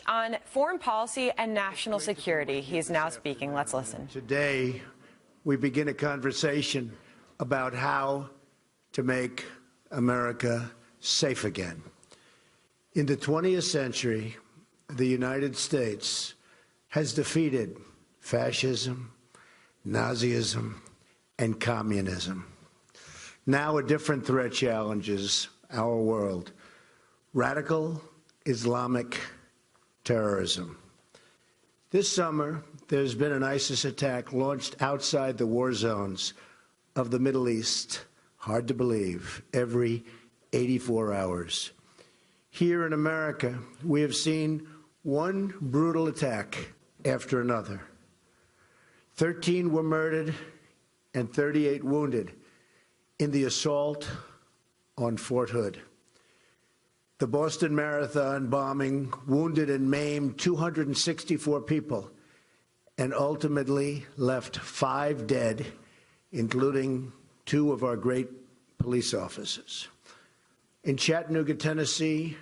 March on foreign policy and national security. He's now speaking. Let's listen. Today, we begin a conversation about how to make America safe again. In the 20th century, the United States has defeated fascism, Nazism, and communism. Now a different threat challenges our world: radical Islamic terrorism. This summer, there's been an ISIS attack launched outside the war zones of the Middle East, hard to believe, every 84 hours. Here in America, we have seen one brutal attack after another. 13 were murdered and 38 wounded in the assault on Fort Hood. The Boston Marathon bombing wounded and maimed 264 people and ultimately left 5 dead, including 2 of our great police officers. In Chattanooga, Tennessee,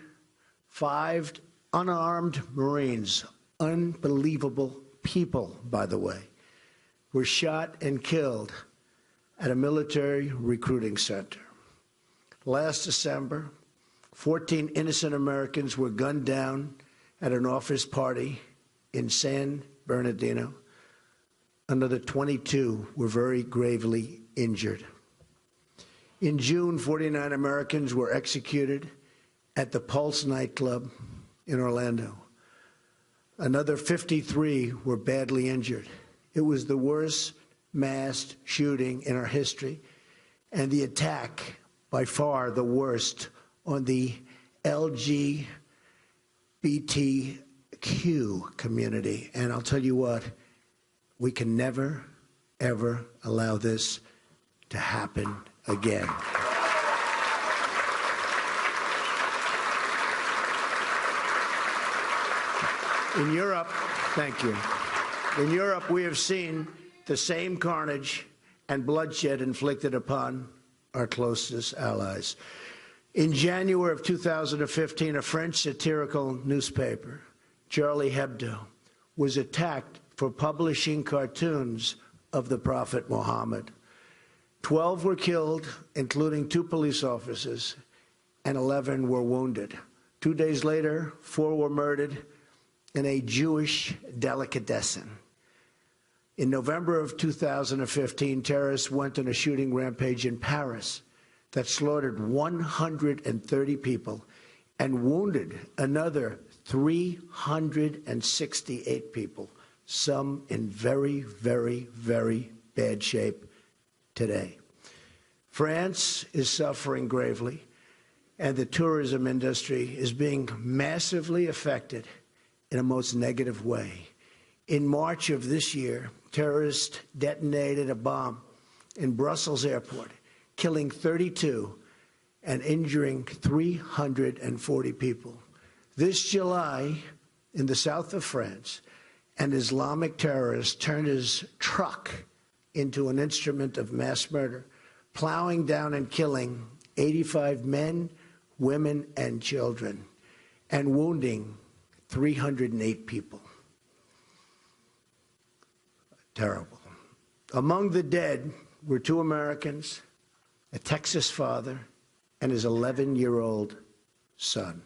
5 unarmed Marines, unbelievable people, by the way, were shot and killed at a military recruiting center. Last December, 14 innocent Americans were gunned down at an office party in San Bernardino. Another 22 were very gravely injured. In June, 49 Americans were executed at the Pulse nightclub in Orlando. Another 53 were badly injured. It was the worst mass shooting in our history, and the attack, by far the worst, on the LGBTQ community. And I'll tell you what, we can never, ever allow this to happen again. In Europe, thank you. In Europe, we have seen the same carnage and bloodshed inflicted upon our closest allies. In January of 2015, a French satirical newspaper, Charlie Hebdo, was attacked for publishing cartoons of the Prophet Muhammad. 12 were killed, including 2 police officers, and 11 were wounded. 2 days later, 4 were murdered in a Jewish delicatessen. In November of 2015, terrorists went on a shooting rampage in Paris that slaughtered 130 people and wounded another 368 people, some in very, very, very bad shape today. France is suffering gravely, and the tourism industry is being massively affected in a most negative way. In March of this year, terrorists detonated a bomb in Brussels airport, killing 32 and injuring 340 people. This July, in the south of France, an Islamic terrorist turned his truck into an instrument of mass murder, plowing down and killing 85 men, women, and children, and wounding 308 people. Terrible. Among the dead were 2 Americans, a Texas father, and his 11-year-old son.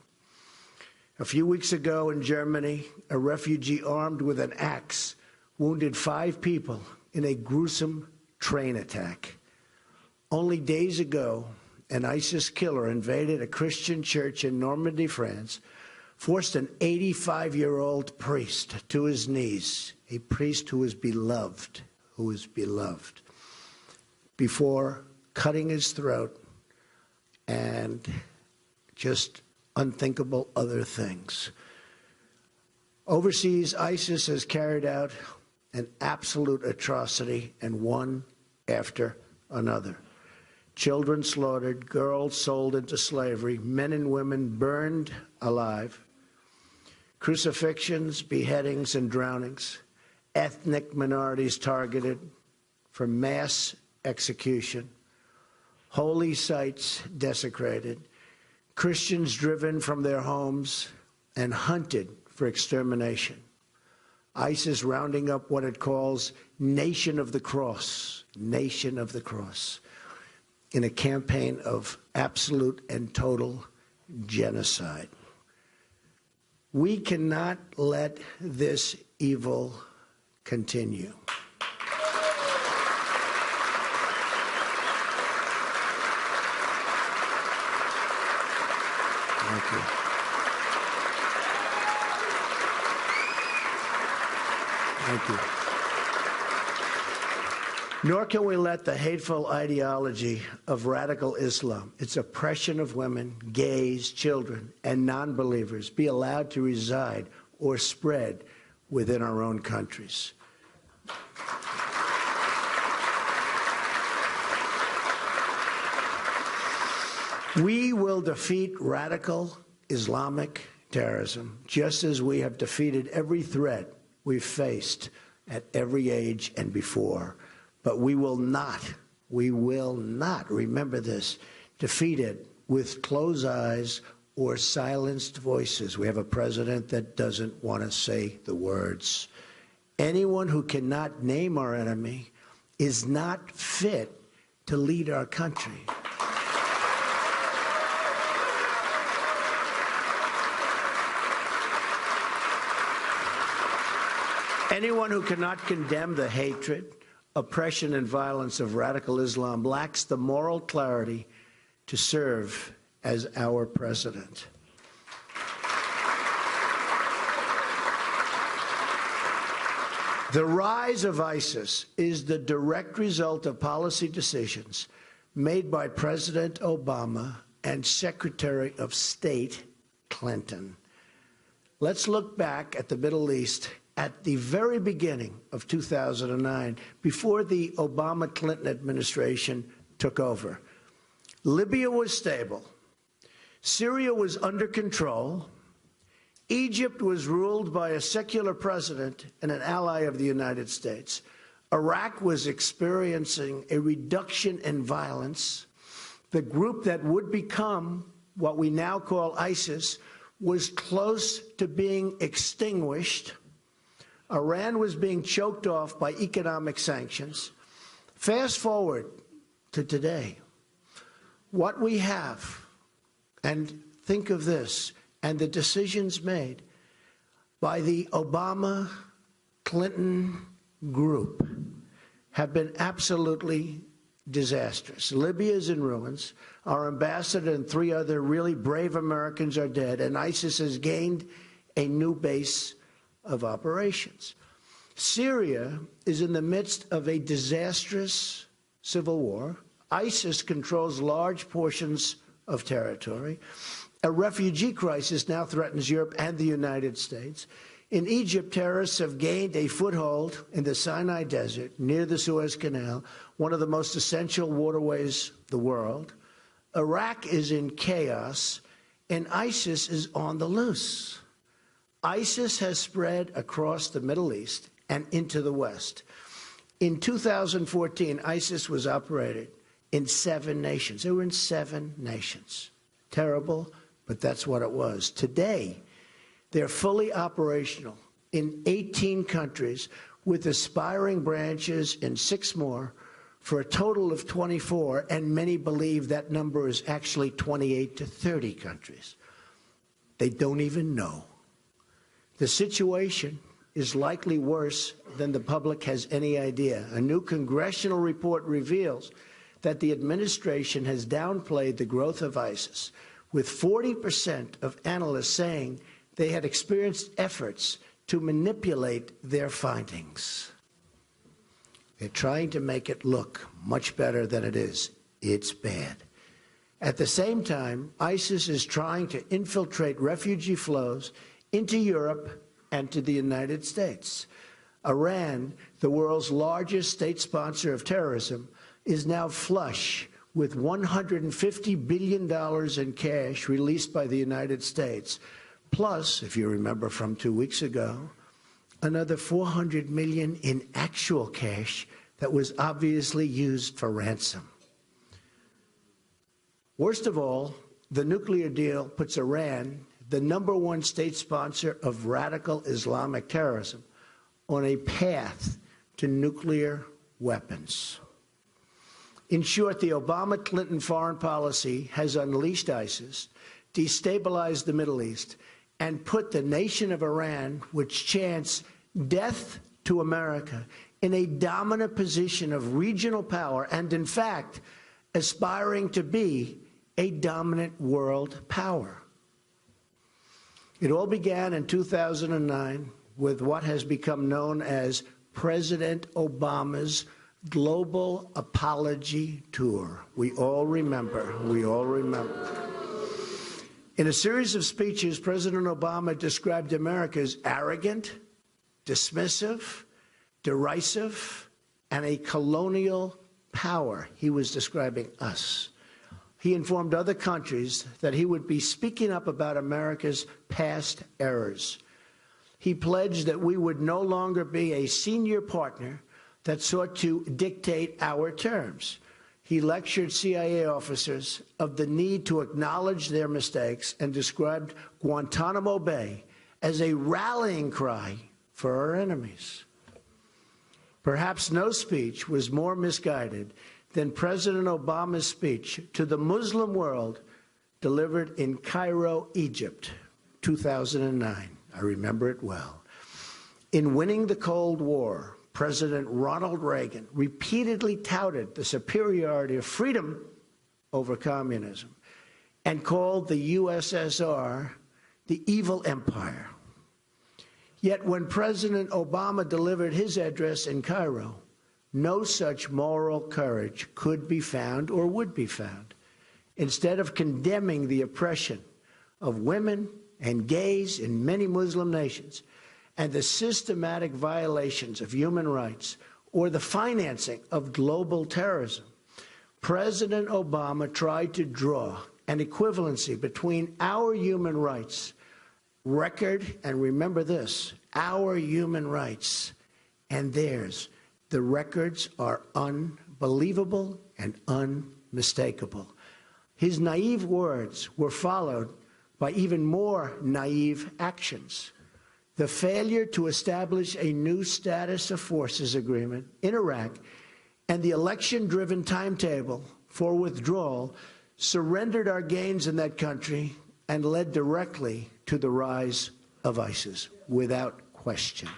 A few weeks ago in Germany, a refugee armed with an axe wounded 5 people in a gruesome train attack. Only days ago, an ISIS killer invaded a Christian church in Normandy, France, forced an 85-year-old priest to his knees, a priest who is beloved, before cutting his throat and just unthinkable other things. Overseas, ISIS has carried out an absolute atrocity, and one after another. Children slaughtered, girls sold into slavery, men and women burned alive, crucifixions, beheadings, and drownings, ethnic minorities targeted for mass execution, holy sites desecrated, Christians driven from their homes and hunted for extermination. ISIS rounding up what it calls Nation of the Cross, in a campaign of absolute and total genocide. We cannot let this evil continue. Thank you. Thank you. Nor can we let the hateful ideology of radical Islam, its oppression of women, gays, children, and non-believers be allowed to reside or spread within our own countries. We will defeat radical Islamic terrorism, just as we have defeated every threat we've faced at every age and before. But we will not, remember this, defeat it with closed eyes or silenced voices. We have a president that doesn't want to say the words. Anyone who cannot name our enemy is not fit to lead our country. Anyone who cannot condemn the hatred, oppression, and violence of radical Islam lacks the moral clarity to serve as our president. The rise of ISIS is the direct result of policy decisions made by President Obama and Secretary of State Clinton. Let's look back at the Middle East at the very beginning of 2009, before the Obama-Clinton administration took over. Libya was stable. Syria was under control. Egypt was ruled by a secular president and an ally of the United States. Iraq was experiencing a reduction in violence. The group that would become what we now call ISIS was close to being extinguished. Iran was being choked off by economic sanctions. Fast forward to today. What we have, and think of this, and the decisions made by the Obama-Clinton group have been absolutely disastrous. Libya is in ruins. Our ambassador and 3 other really brave Americans are dead, and ISIS has gained a new base of operations. Syria is in the midst of a disastrous civil war. ISIS controls large portions of territory. A refugee crisis now threatens Europe and the United States. In Egypt, terrorists have gained a foothold in the Sinai Desert near the Suez Canal, one of the most essential waterways of the world. Iraq is in chaos, and ISIS is on the loose. ISIS has spread across the Middle East and into the West. In 2014, ISIS was operated in 7 nations. They were in 7 nations. Terrible, but that's what it was. Today, they're fully operational in 18 countries with aspiring branches in 6 more for a total of 24, and many believe that number is actually 28 to 30 countries. They don't even know. The situation is likely worse than the public has any idea. A new congressional report reveals that the administration has downplayed the growth of ISIS, with 40% of analysts saying they had experienced efforts to manipulate their findings. They're trying to make it look much better than it is. It's bad. At the same time, ISIS is trying to infiltrate refugee flows into Europe and to the United States. Iran, the world's largest state sponsor of terrorism, is now flush with $150 billion in cash released by the United States. Plus, if you remember from 2 weeks ago, another $400 million in actual cash that was obviously used for ransom. Worst of all, the nuclear deal puts Iran, the #1 state sponsor of radical Islamic terrorism, on a path to nuclear weapons. In short, the Obama-Clinton foreign policy has unleashed ISIS, destabilized the Middle East, and put the nation of Iran, which chants death to America, in a dominant position of regional power and, in fact, aspiring to be a dominant world power. It all began in 2009 with what has become known as President Obama's Global Apology Tour. We all remember. We all remember. In a series of speeches, President Obama described America as arrogant, dismissive, derisive, and a colonial power. He was describing us. He informed other countries that he would be speaking up about America's past errors. He pledged that we would no longer be a senior partner that sought to dictate our terms. He lectured CIA officers of the need to acknowledge their mistakes and described Guantanamo Bay as a rallying cry for our enemies. Perhaps no speech was more misguided than President Obama's speech to the Muslim world delivered in Cairo, Egypt, 2009. I remember it well. In winning the Cold War, President Ronald Reagan repeatedly touted the superiority of freedom over communism and called the USSR the evil empire. Yet when President Obama delivered his address in Cairo, no such moral courage could be found or would be found. Instead of condemning the oppression of women and gays in many Muslim nations and the systematic violations of human rights or the financing of global terrorism, President Obama tried to draw an equivalency between our human rights record, and remember this, our human rights and theirs. The records are unbelievable and unmistakable. His naive words were followed by even more naive actions. The failure to establish a new status of forces agreement in Iraq and the election-driven timetable for withdrawal surrendered our gains in that country and led directly to the rise of ISIS, without question.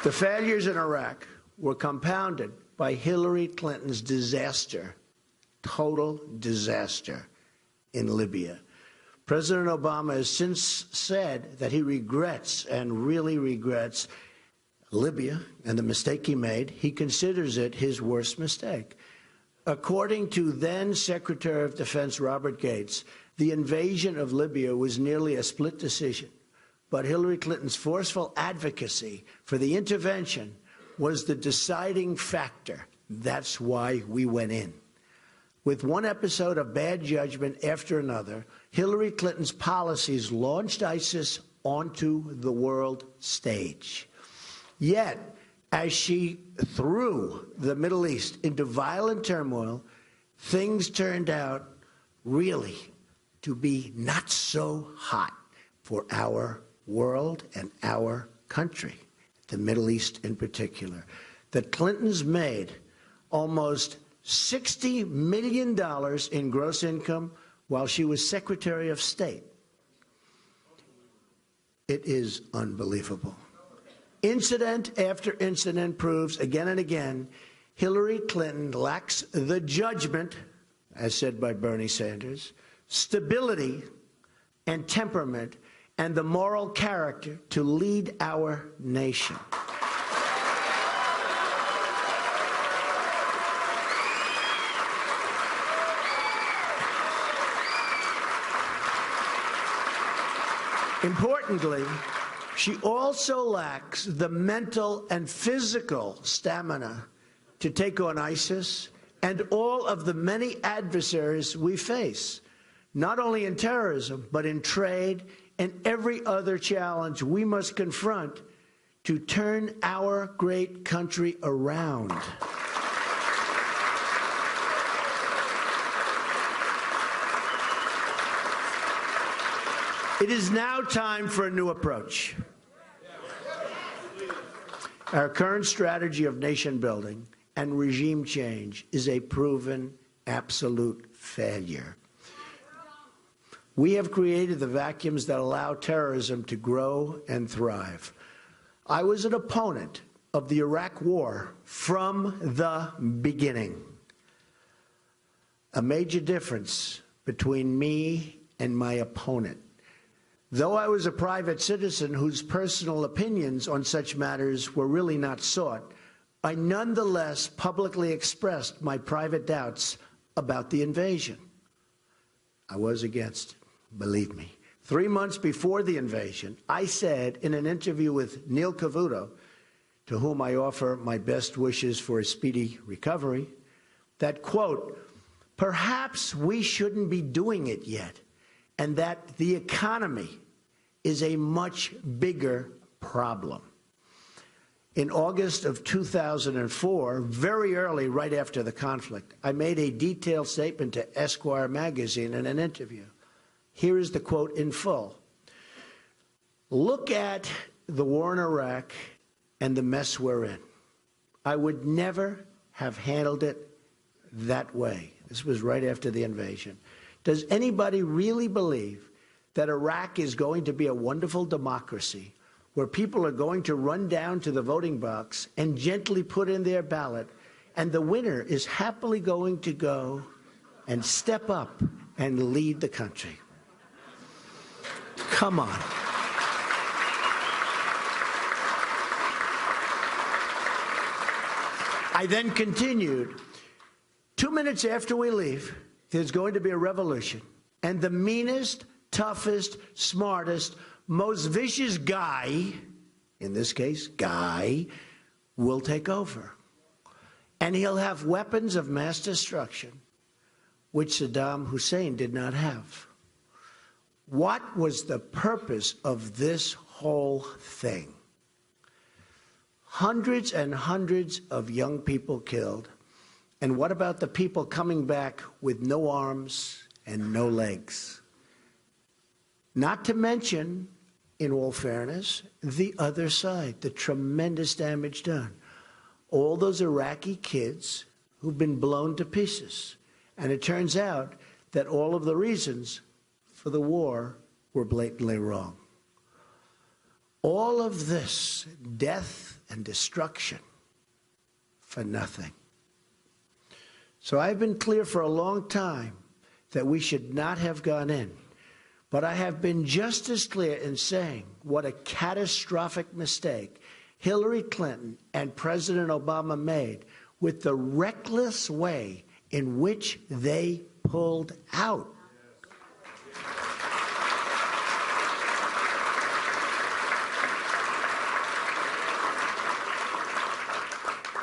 The failures in Iraq were compounded by Hillary Clinton's disaster, total disaster, in Libya. President Obama has since said that he regrets, and really regrets, Libya and the mistake he made. He considers it his worst mistake. According to then Secretary of Defense Robert Gates, the invasion of Libya was nearly a split decision. But Hillary Clinton's forceful advocacy for the intervention was the deciding factor. That's why we went in. With one episode of bad judgment after another, Hillary Clinton's policies launched ISIS onto the world stage. Yet, as she threw the Middle East into violent turmoil, things turned out really to be not so hot for our world and our country, the Middle East in particular. The Clintons made almost $60 million in gross income while she was Secretary of State. It is unbelievable. Incident after incident proves again and again Hillary Clinton lacks the judgment, as said by Bernie Sanders, stability and temperament, and the moral character to lead our nation. Importantly, she also lacks the mental and physical stamina to take on ISIS and all of the many adversaries we face, not only in terrorism, but in trade and every other challenge we must confront to turn our great country around. It is now time for a new approach. Our current strategy of nation building and regime change is a proven absolute failure. We have created the vacuums that allow terrorism to grow and thrive. I was an opponent of the Iraq War from the beginning. A major difference between me and my opponent. Though I was a private citizen whose personal opinions on such matters were really not sought, I nonetheless publicly expressed my private doubts about the invasion. I was against it, believe me. 3 months before the invasion, I said in an interview with Neil Cavuto, to whom I offer my best wishes for a speedy recovery, that, quote, perhaps we shouldn't be doing it yet, and that the economy is a much bigger problem. In August of 2004, very early, right after the conflict, I made a detailed statement to Esquire magazine in an interview. Here is the quote in full. Look at the war in Iraq and the mess we're in. I would never have handled it that way. This was right after the invasion. Does anybody really believe that Iraq is going to be a wonderful democracy where people are going to run down to the voting box and gently put in their ballot, and the winner is happily going to go and step up and lead the country? Come on. I then continued, 2 minutes after we leave, there's going to be a revolution, and the meanest, toughest, smartest, most vicious guy, in this case, guy, will take over. And he'll have weapons of mass destruction, which Saddam Hussein did not have. What was the purpose of this whole thing? Hundreds and hundreds of young people killed. And what about the people coming back with no arms and no legs? Not to mention, in all fairness, the other side, the tremendous damage done. All those Iraqi kids who've been blown to pieces. And it turns out that all of the reasons for the war were blatantly wrong. All of this death and destruction for nothing. So I've been clear for a long time that we should not have gone in. But I have been just as clear in saying what a catastrophic mistake Hillary Clinton and President Obama made with the reckless way in which they pulled out.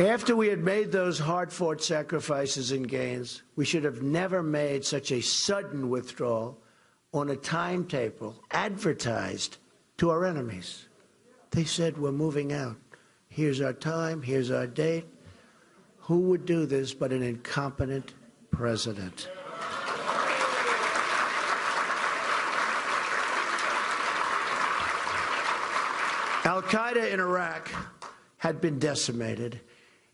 After we had made those hard-fought sacrifices and gains, we should have never made such a sudden withdrawal on a timetable advertised to our enemies. They said, we're moving out. Here's our time, here's our date. Who would do this but an incompetent president? Al-Qaeda in Iraq had been decimated,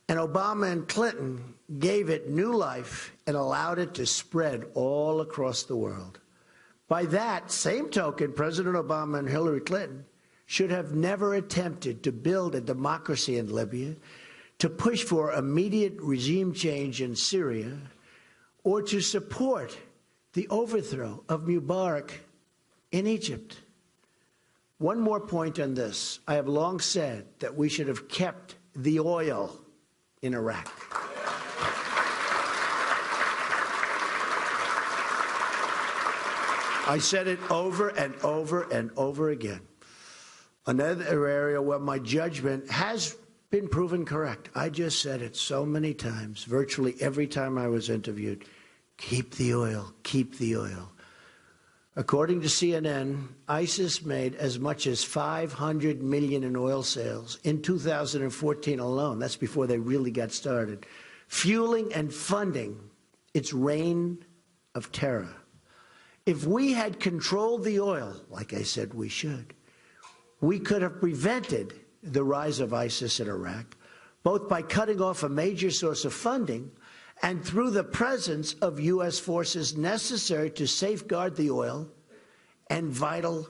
and Obama and Clinton gave it new life and allowed it to spread all across the world. By that same token, President Obama and Hillary Clinton should have never attempted to build a democracy in Libya, to push for immediate regime change in Syria, or to support the overthrow of Mubarak in Egypt. One more point on this. I have long said that we should have kept the oil in Iraq. I said it over and over and over again. Another area where my judgment has been proven correct. I just said it so many times, virtually every time I was interviewed. Keep the oil, keep the oil. According to CNN, ISIS made as much as $500 million in oil sales in 2014 alone. That's before they really got started, fueling and funding its reign of terror. If we had controlled the oil, like I said we should, we could have prevented the rise of ISIS in Iraq, both by cutting off a major source of funding and through the presence of U.S. forces necessary to safeguard the oil and vital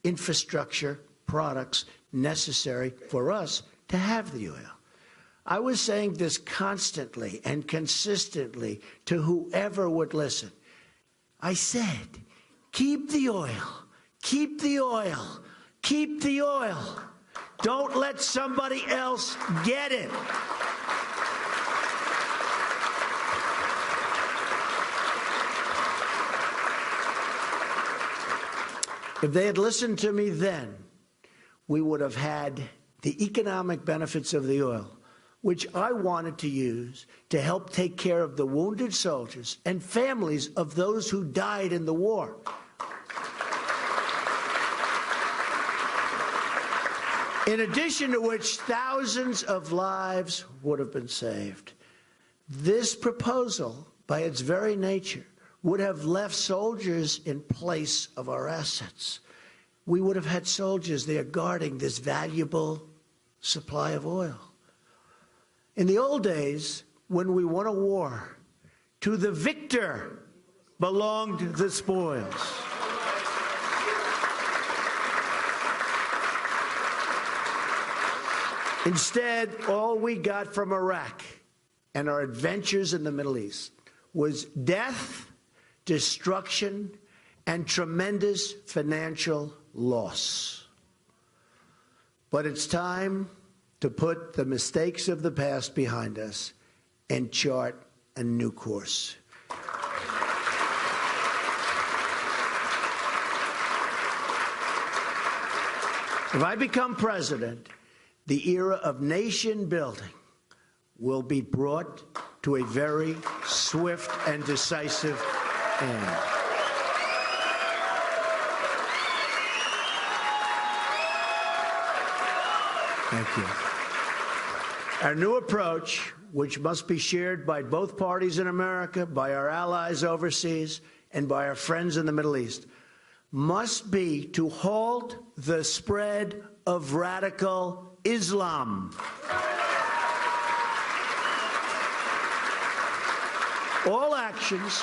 infrastructure products necessary for us to have the oil. I was saying this constantly and consistently to whoever would listen. I said, keep the oil, keep the oil, keep the oil. Don't let somebody else get it. If they had listened to me then, we would have had the economic benefits of the oil, which I wanted to use to help take care of the wounded soldiers and families of those who died in the war. In addition to which, thousands of lives would have been saved. This proposal, by its very nature, would have left soldiers in place of our assets. We would have had soldiers there guarding this valuable supply of oil. In the old days, when we won a war, to the victor belonged the spoils. Instead, all we got from Iraq and our adventures in the Middle East was death, destruction, and tremendous financial loss. But it's time to put the mistakes of the past behind us and chart a new course. If I become president, the era of nation building will be brought to a very swift and decisive end. Thank you. Our new approach, which must be shared by both parties in America, by our allies overseas, and by our friends in the Middle East, must be to halt the spread of radical Islam. All actions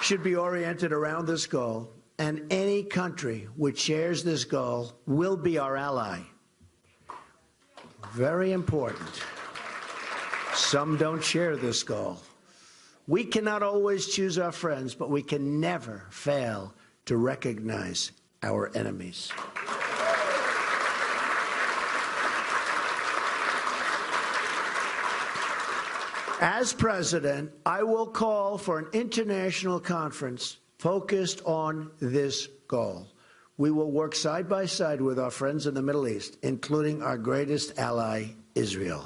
should be oriented around this goal, and any country which shares this goal will be our ally. Very important. Some don't share this goal. We cannot always choose our friends, but we can never fail to recognize our enemies. As president, I will call for an international conference focused on this goal. We will work side by side with our friends in the Middle East, including our greatest ally, Israel.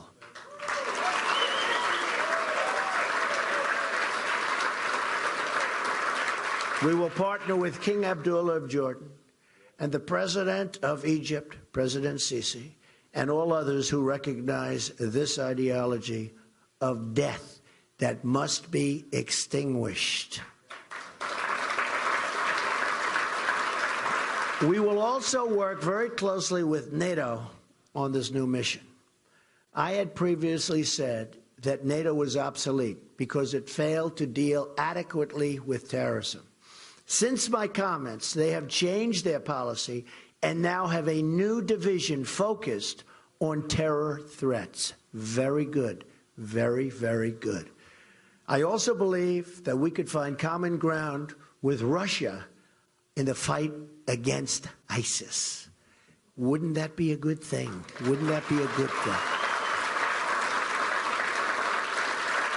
We will partner with King Abdullah of Jordan and the President of Egypt, President Sisi, and all others who recognize this ideology of death that must be extinguished. We will also work very closely with NATO on this new mission. I had previously said that NATO was obsolete because it failed to deal adequately with terrorism. Since my comments, they have changed their policy and now have a new division focused on terror threats. Very good. Very, very good. I also believe that we could find common ground with Russia in the fight against ISIS. Wouldn't that be a good thing? Wouldn't that be a good thing?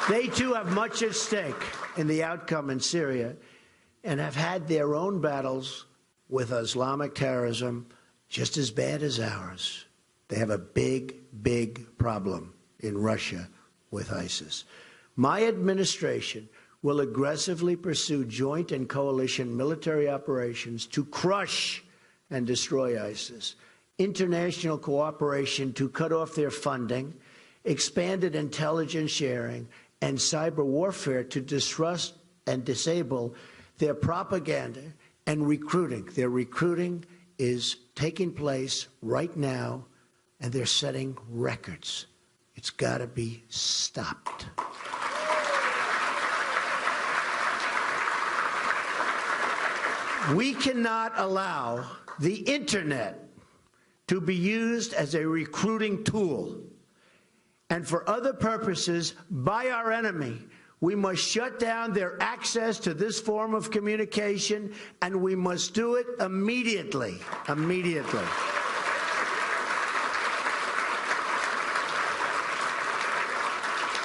They, too, have much at stake in the outcome in Syria and have had their own battles with Islamic terrorism just as bad as ours. They have a big, big problem in Russia with ISIS. My administration will aggressively pursue joint and coalition military operations to crush and destroy ISIS, international cooperation to cut off their funding, expanded intelligence sharing, and cyber warfare to disrupt and disable their propaganda and recruiting. Their recruiting is taking place right now, and they're setting records. It's got to be stopped. We cannot allow the internet to be used as a recruiting tool and for other purposes by our enemy. We must shut down their access to this form of communication, and we must do it immediately. Immediately.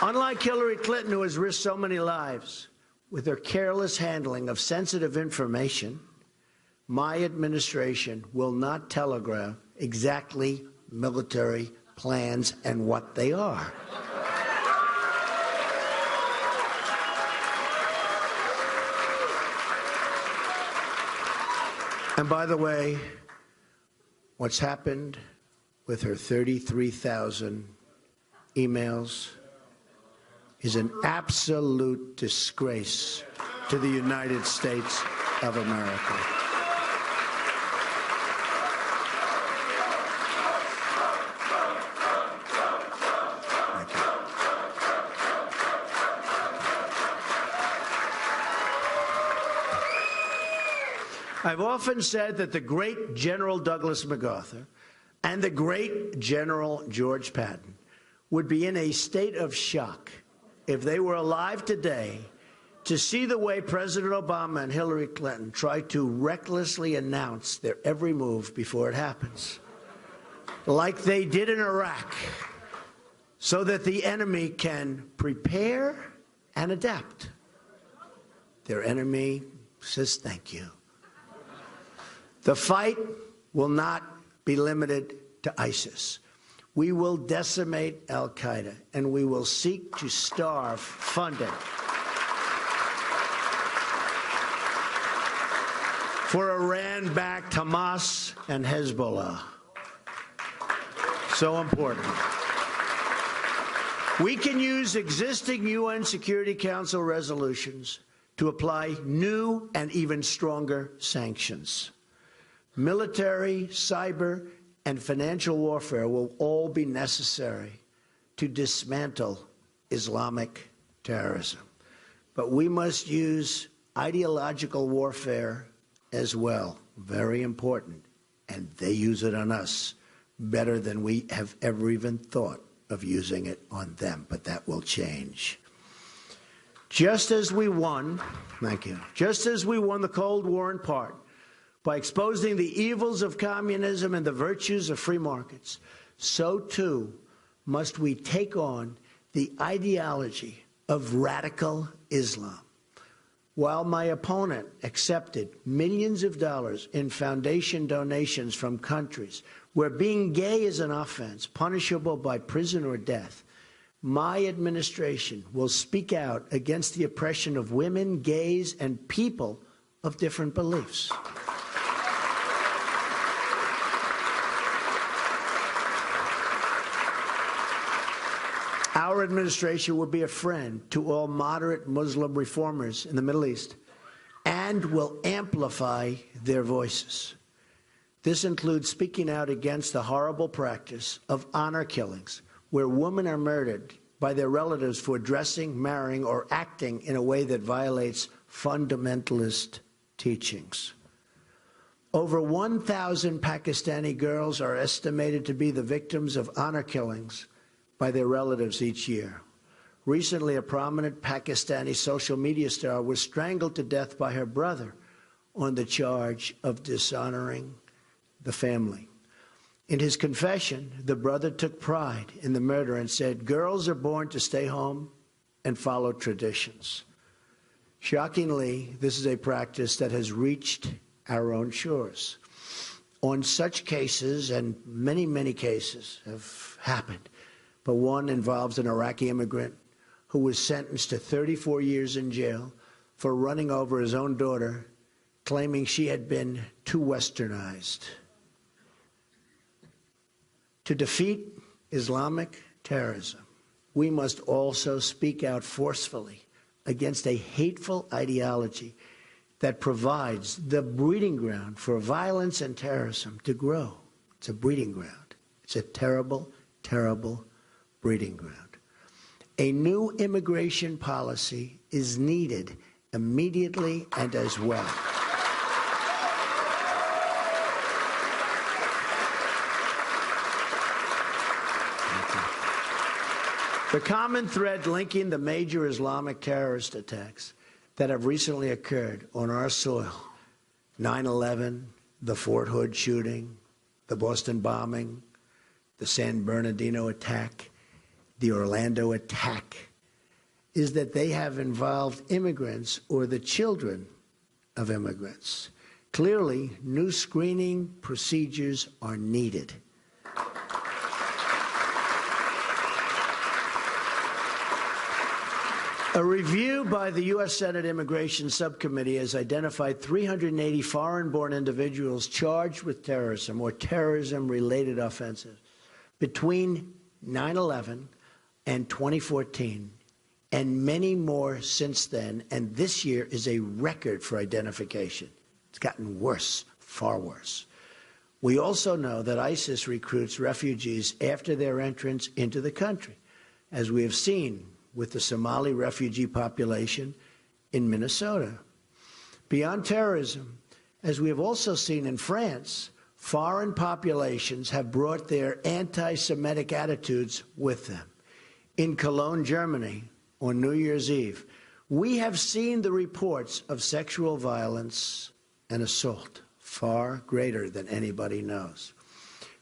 Unlike Hillary Clinton, who has risked so many lives with her careless handling of sensitive information, my administration will not telegraph exactly military plans and what they are. And by the way, what's happened with her 33,000 emails is an absolute disgrace to the United States of America. I've often said that the great General Douglas MacArthur and the great General George Patton would be in a state of shock if they were alive today to see the way President Obama and Hillary Clinton try to recklessly announce their every move before it happens, like they did in Iraq, so that the enemy can prepare and adapt. Their enemy says thank you. The fight will not be limited to ISIS. We will decimate al-Qaeda, and we will seek to starve funding for Iran-backed Hamas and Hezbollah. So important. We can use existing UN Security Council resolutions to apply new and even stronger sanctions. Military, cyber, and financial warfare will all be necessary to dismantle Islamic terrorism. But we must use ideological warfare as well. Very important. And they use it on us better than we have ever even thought of using it on them. But that will change. Just as we won, thank you, just as we won the Cold War in part, by exposing the evils of communism and the virtues of free markets, so too must we take on the ideology of radical Islam. While my opponent accepted millions of dollars in foundation donations from countries where being gay is an offense punishable by prison or death, my administration will speak out against the oppression of women, gays, and people of different beliefs. Our administration will be a friend to all moderate Muslim reformers in the Middle East and will amplify their voices. This includes speaking out against the horrible practice of honor killings, where women are murdered by their relatives for dressing, marrying, or acting in a way that violates fundamentalist teachings. Over 1,000 Pakistani girls are estimated to be the victims of honor killings by their relatives each year. Recently, a prominent Pakistani social media star was strangled to death by her brother on the charge of dishonoring the family. In his confession, the brother took pride in the murder and said, "Girls are born to stay home and follow traditions." Shockingly, this is a practice that has reached our own shores. On such cases, and many, many cases have happened, but one involves an Iraqi immigrant who was sentenced to 34 years in jail for running over his own daughter, claiming she had been too westernized. To defeat Islamic terrorism, we must also speak out forcefully against a hateful ideology that provides the breeding ground for violence and terrorism to grow. It's a breeding ground. It's a terrible, terrible breeding ground. A new immigration policy is needed immediately and as well. The common thread linking the major Islamic terrorist attacks that have recently occurred on our soil, 9/11, the Fort Hood shooting, the Boston bombing, the San Bernardino attack, the Orlando attack, is that they have involved immigrants or the children of immigrants. Clearly, new screening procedures are needed. A review by the U.S. Senate Immigration Subcommittee has identified 380 foreign-born individuals charged with terrorism or terrorism-related offenses between 9/11 and 2014, and many more since then, and this year is a record for identification. It's gotten worse, far worse. We also know that ISIS recruits refugees after their entrance into the country, as we have seen with the Somali refugee population in Minnesota. Beyond terrorism, as we have also seen in France, foreign populations have brought their anti-Semitic attitudes with them. In Cologne, Germany, on New Year's Eve, we have seen the reports of sexual violence and assault, far greater than anybody knows.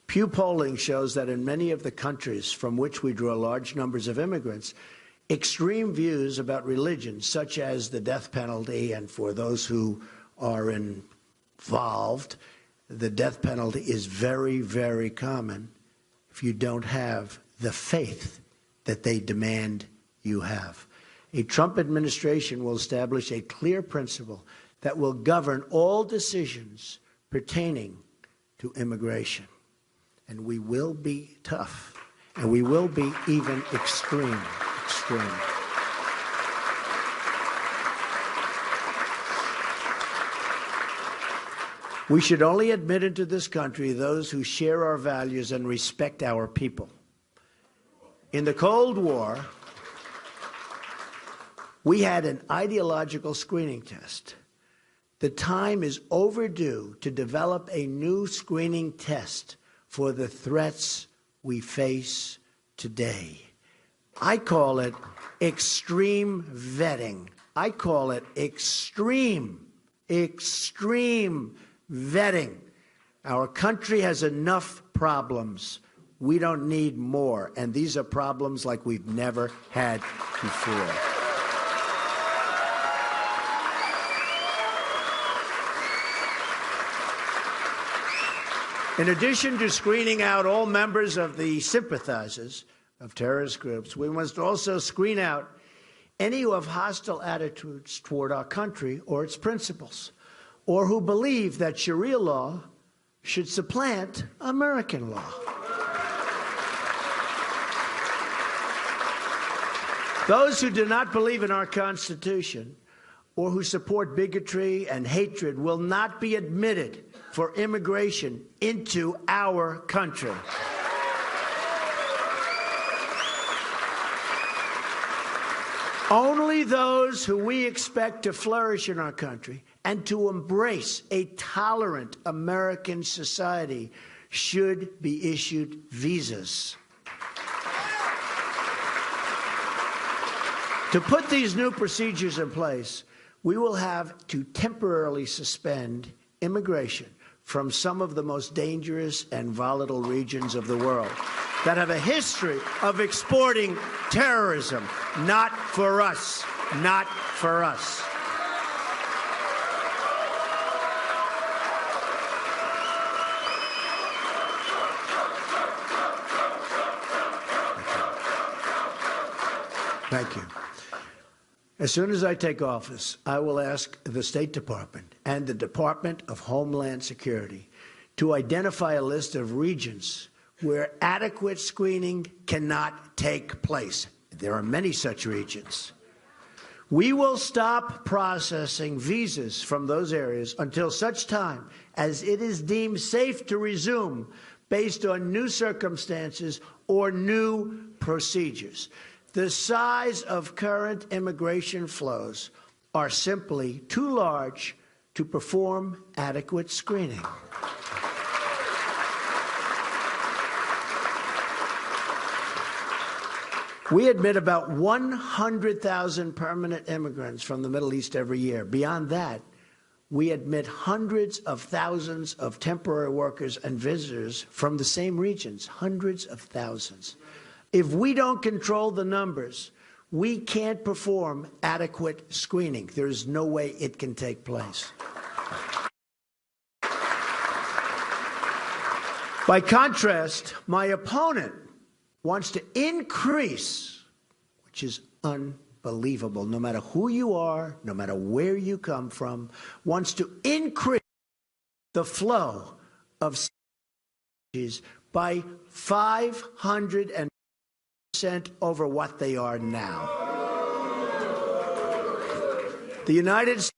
Pew polling shows that in many of the countries from which we draw large numbers of immigrants, extreme views about religion, such as the death penalty, and for those who are involved, the death penalty is very, very common if you don't have the faith that they demand you have. A Trump administration will establish a clear principle that will govern all decisions pertaining to immigration. And we will be tough, and we will be even extreme. We should only admit into this country those who share our values and respect our people. In the Cold War, we had an ideological screening test. The time is overdue to develop a new screening test for the threats we face today. I call it extreme vetting. I call it extreme vetting. Our country has enough problems. We don't need more. And these are problems like we've never had before. In addition to screening out all members of the sympathizers of terrorist groups, we must also screen out any who have hostile attitudes toward our country or its principles, or who believe that Sharia law should supplant American law. Those who do not believe in our Constitution or who support bigotry and hatred will not be admitted for immigration into our country. Only those who we expect to flourish in our country and to embrace a tolerant American society should be issued visas. To put these new procedures in place, we will have to temporarily suspend immigration from some of the most dangerous and volatile regions of the world that have a history of exporting terrorism. Not for us. Not for us. Thank you. As soon as I take office, I will ask the State Department and the Department of Homeland Security to identify a list of regions where adequate screening cannot take place. There are many such regions. We will stop processing visas from those areas until such time as it is deemed safe to resume based on new circumstances or new procedures. The size of current immigration flows are simply too large to perform adequate screening. We admit about 100,000 permanent immigrants from the Middle East every year. Beyond that, we admit hundreds of thousands of temporary workers and visitors from the same regions, hundreds of thousands. If we don't control the numbers, we can't perform adequate screening. There is no way it can take place. By contrast, my opponent wants to increase, which is unbelievable, no matter who you are, no matter where you come from, wants to increase the flow of refugees by 500% over what they are now. The United States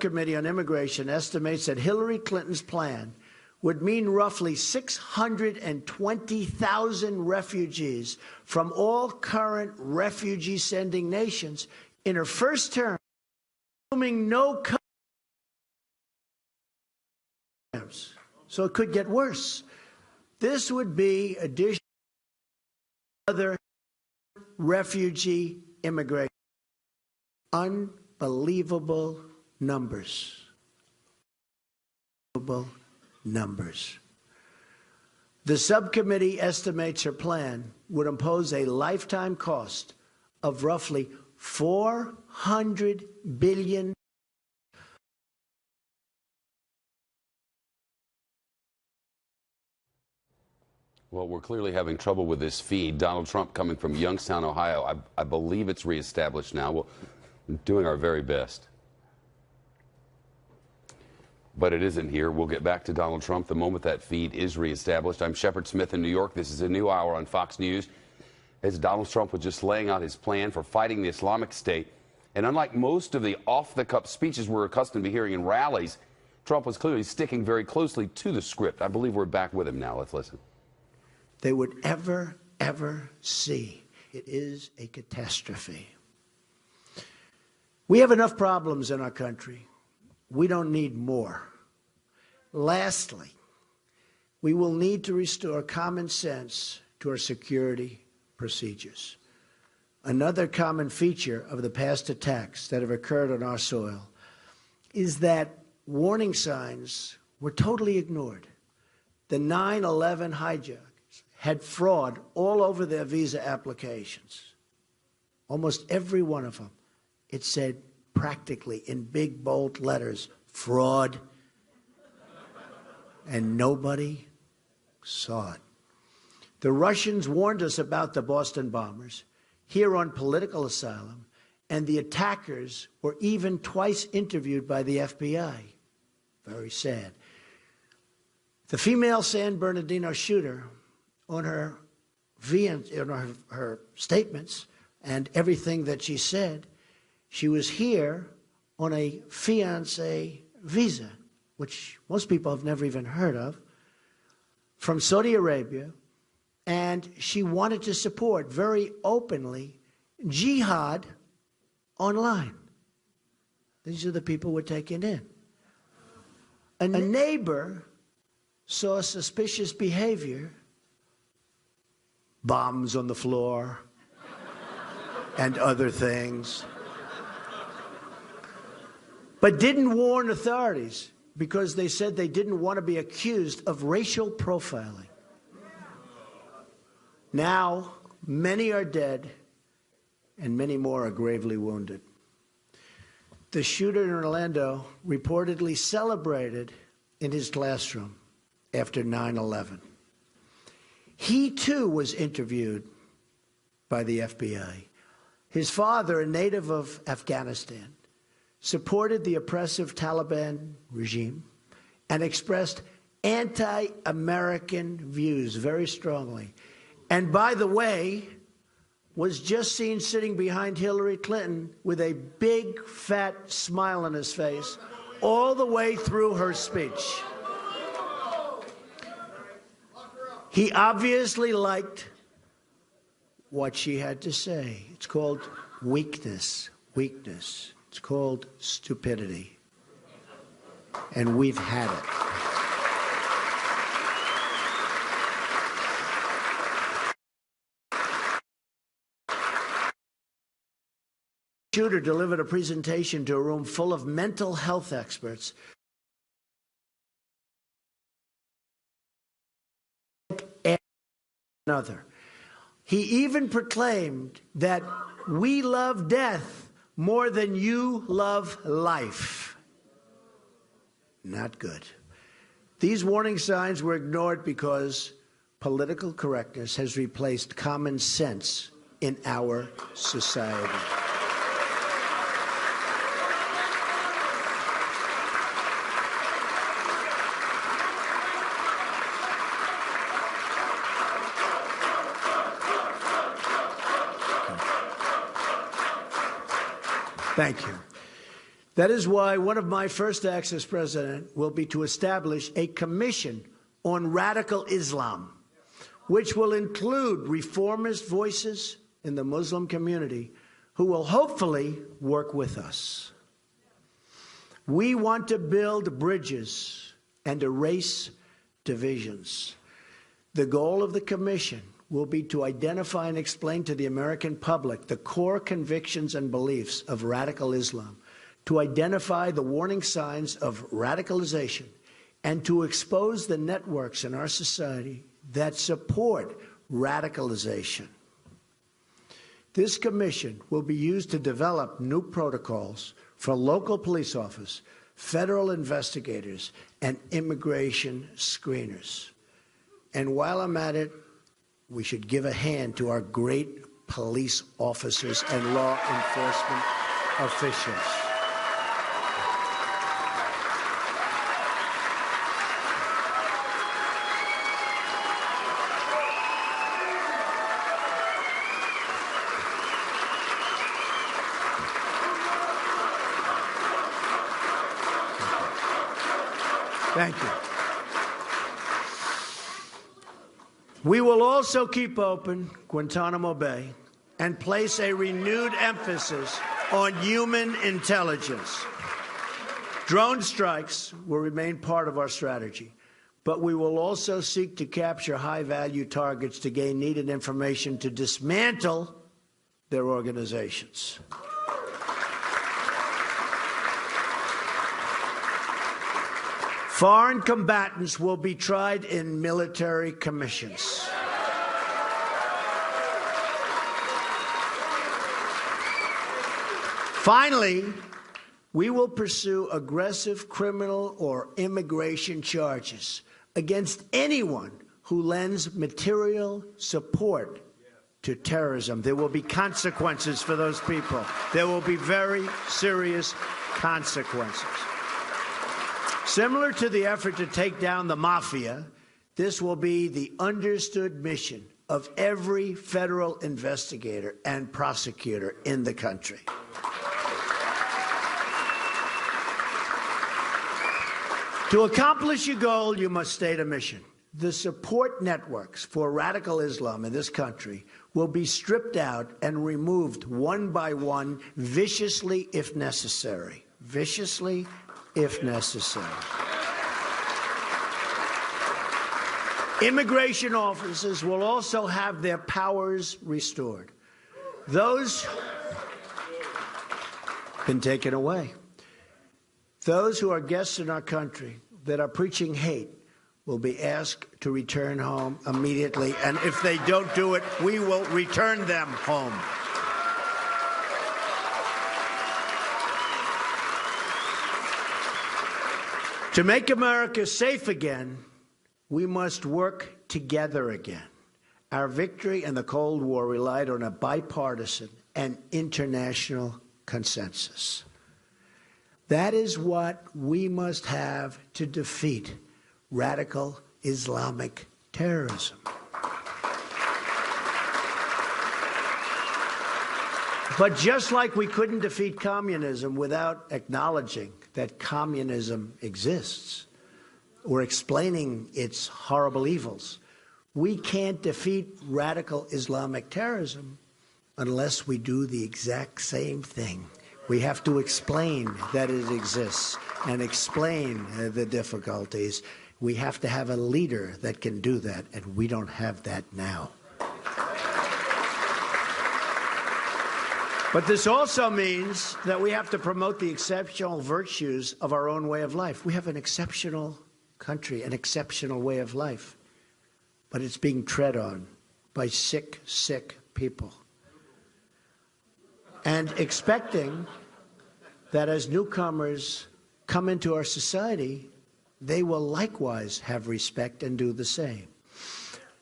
Committee on Immigration estimates that Hillary Clinton's plan would mean roughly 620,000 refugees from all current refugee-sending nations in her first term, assuming no terms. So it could get worse. This would be additional other refugee immigration. Unbelievable numbers. Unbelievable numbers. The subcommittee estimates her plan would impose a lifetime cost of roughly $400 billion. Well, we're clearly having trouble with this feed. Donald Trump coming from Youngstown, Ohio. I believe it's reestablished now. We're doing our very best. But it isn't here. We'll get back to Donald Trump the moment that feed is reestablished. I'm Shepard Smith in New York. This is a new hour on Fox News. As Donald Trump was just laying out his plan for fighting the Islamic State. And unlike most of the off-the-cuff speeches we're accustomed to hearing in rallies, Trump was clearly sticking very closely to the script. I believe we're back with him now. Let's listen. They would ever see. It is a catastrophe. We have enough problems in our country. We don't need more. Lastly, we will need to restore common sense to our security procedures. Another common feature of the past attacks that have occurred on our soil is that warning signs were totally ignored. The 9/11 hijackers had fraud all over their visa applications. Almost every one of them. It said practically in big bold letters, fraud. And nobody saw it. The Russians warned us about the Boston bombers here on political asylum, and the attackers were even twice interviewed by the FBI. Very sad. The female San Bernardino shooter, on her statements and everything that she said, she was here on a fiancé visa, which most people have never even heard of, from Saudi Arabia, and she wanted to support very openly jihad online. These are the people we're taking in. A neighbor saw suspicious behavior, bombs on the floor, and other things, but didn't warn authorities because they said they didn't want to be accused of racial profiling. Now, many are dead and many more are gravely wounded. The shooter in Orlando reportedly celebrated in his classroom after 9/11. He, too, was interviewed by the FBI. His father, a native of Afghanistan, supported the oppressive Taliban regime and expressed anti-American views very strongly. And by the way, was just seen sitting behind Hillary Clinton with a big, fat smile on his face all the way through her speech. He obviously liked what she had to say. It's called weakness. Weakness. It's called stupidity. And we've had it. Shooter delivered a presentation to a room full of mental health experts. Another. He even proclaimed that we love death more than you love life. Not good. These warning signs were ignored because political correctness has replaced common sense in our society. Thank you. That is why one of my first acts as president will be to establish a commission on radical Islam, which will include reformist voices in the Muslim community who will hopefully work with us. We want to build bridges and erase divisions. The goal of the commission will be to identify and explain to the American public the core convictions and beliefs of radical Islam, to identify the warning signs of radicalization, and to expose the networks in our society that support radicalization. This commission will be used to develop new protocols for local police officers, federal investigators, and immigration screeners. And while I'm at it, we should give a hand to our great police officers and law enforcement officials. Thank you. We will also keep open Guantanamo Bay and place a renewed emphasis on human intelligence. Drone strikes will remain part of our strategy, but we will also seek to capture high-value targets to gain needed information to dismantle their organizations. Foreign combatants will be tried in military commissions. Finally, we will pursue aggressive criminal or immigration charges against anyone who lends material support to terrorism. There will be consequences for those people. There will be very serious consequences. Similar to the effort to take down the mafia, this will be the understood mission of every federal investigator and prosecutor in the country. To accomplish your goal, you must state a mission. The support networks for radical Islam in this country will be stripped out and removed one by one, viciously if necessary. Viciously if necessary. Immigration officers will also have their powers restored. Those been taken away. Those who are guests in our country that are preaching hate will be asked to return home immediately, and if they don't do it, we will return them home. To make America safe again, we must work together again. Our victory in the Cold War relied on a bipartisan and international consensus. That is what we must have to defeat radical Islamic terrorism. But just like we couldn't defeat communism without acknowledging that communism exists or explaining its horrible evils, we can't defeat radical Islamic terrorism unless we do the exact same thing. We have to explain that it exists and explain the difficulties. We have to have a leader that can do that, and we don't have that now. But this also means that we have to promote the exceptional virtues of our own way of life. We have an exceptional country, an exceptional way of life, but it's being tread on by sick, sick people. And expecting that as newcomers come into our society, they will likewise have respect and do the same.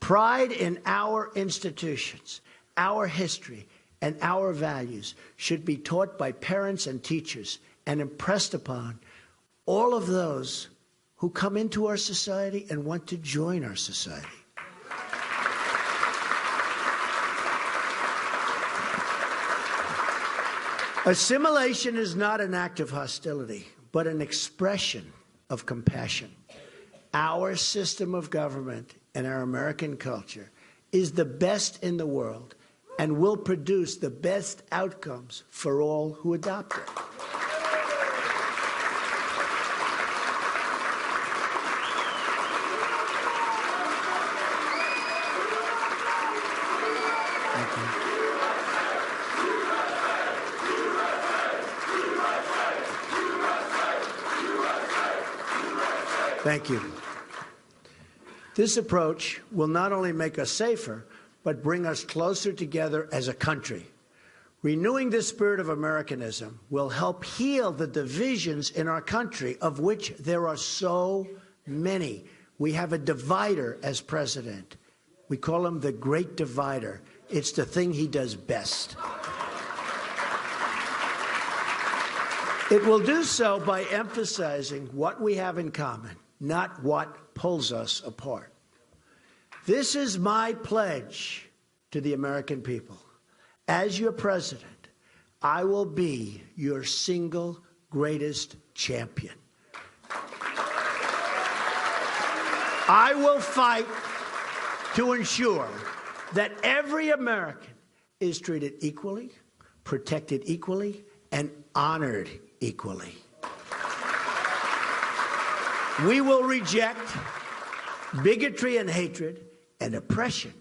Pride in our institutions, our history, and our values should be taught by parents and teachers and impressed upon all of those who come into our society and want to join our society. Assimilation is not an act of hostility, but an expression of compassion. Our system of government and our American culture is the best in the world and will produce the best outcomes for all who adopt it. Thank you. This approach will not only make us safer, but bring us closer together as a country. Renewing this spirit of Americanism will help heal the divisions in our country, of which there are so many. We have a divider as president. We call him the Great Divider. It's the thing he does best. It will do so by emphasizing what we have in common, not what pulls us apart. This is my pledge to the American people. As your president, I will be your single greatest champion. I will fight to ensure that every American is treated equally, protected equally, and honored equally. We will reject bigotry and hatred and oppression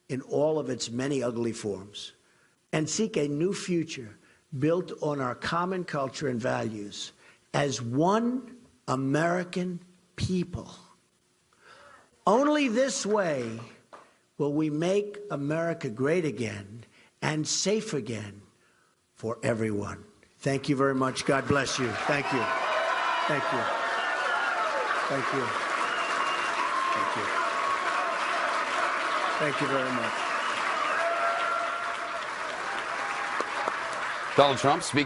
in all of its many ugly forms and seek a new future built on our common culture and values as one American people. Only this way will we make America great again and safe again for everyone. Thank you very much. God bless you. Thank you. Thank you. Thank you. Thank you. Thank you very much. Donald Trump speaking.